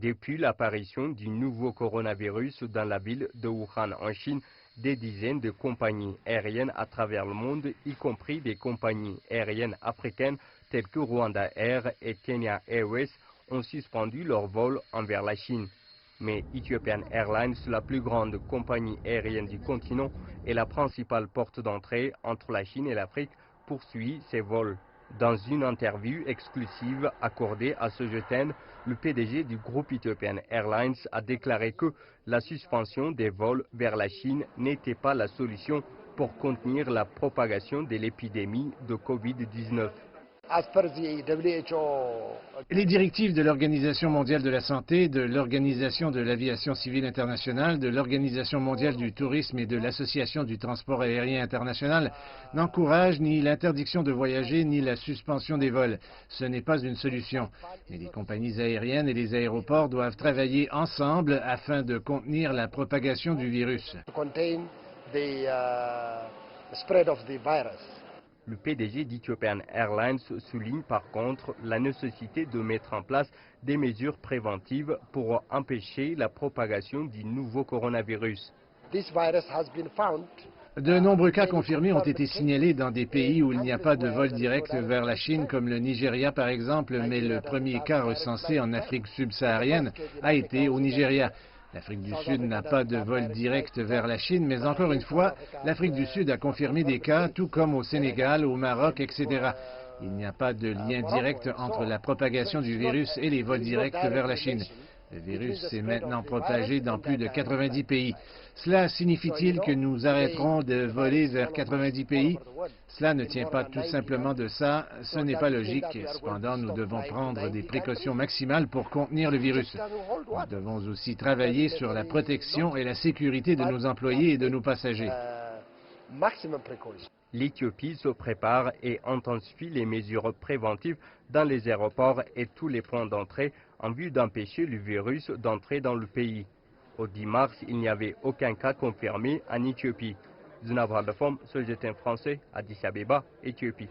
Depuis l'apparition du nouveau coronavirus dans la ville de Wuhan en Chine, des dizaines de compagnies aériennes à travers le monde, y compris des compagnies aériennes africaines telles que Rwanda Air et Kenya Airways, ont suspendu leurs vols envers la Chine. Mais Ethiopian Airlines, la plus grande compagnie aérienne du continent et la principale porte d'entrée entre la Chine et l'Afrique, poursuit ses vols. Dans une interview exclusive accordée à ce jeune, le PDG du groupe Ethiopian Airlines a déclaré que la suspension des vols vers la Chine n'était pas la solution pour contenir la propagation de l'épidémie de Covid-19. Les directives de l'Organisation mondiale de la santé, de l'Organisation de l'aviation civile internationale, de l'Organisation mondiale du tourisme et de l'Association du transport aérien international n'encouragent ni l'interdiction de voyager ni la suspension des vols. Ce n'est pas une solution. Mais les compagnies aériennes et les aéroports doivent travailler ensemble afin de contenir la propagation du virus. Le PDG d'Ethiopian Airlines souligne par contre la nécessité de mettre en place des mesures préventives pour empêcher la propagation du nouveau coronavirus. De nombreux cas confirmés ont été signalés dans des pays où il n'y a pas de vol direct vers la Chine, comme le Nigeria par exemple, mais le premier cas recensé en Afrique subsaharienne a été au Nigeria. L'Afrique du Sud n'a pas de vol direct vers la Chine, mais encore une fois, l'Afrique du Sud a confirmé des cas, tout comme au Sénégal, au Maroc, etc. Il n'y a pas de lien direct entre la propagation du virus et les vols directs vers la Chine. Le virus s'est maintenant propagé dans plus de 90 pays. Cela signifie-t-il que nous arrêterons de voler vers 90 pays? Cela ne tient pas tout simplement de ça, ce n'est pas logique. Cependant, nous devons prendre des précautions maximales pour contenir le virus. Nous devons aussi travailler sur la protection et la sécurité de nos employés et de nos passagers. L'Éthiopie se prépare et intensifie les mesures préventives dans les aéroports et tous les points d'entrée en vue d'empêcher le virus d'entrer dans le pays. Au 10 mars, il n'y avait aucun cas confirmé en Éthiopie. Zunab Haldafom, Société français, Addis Abeba, Éthiopie.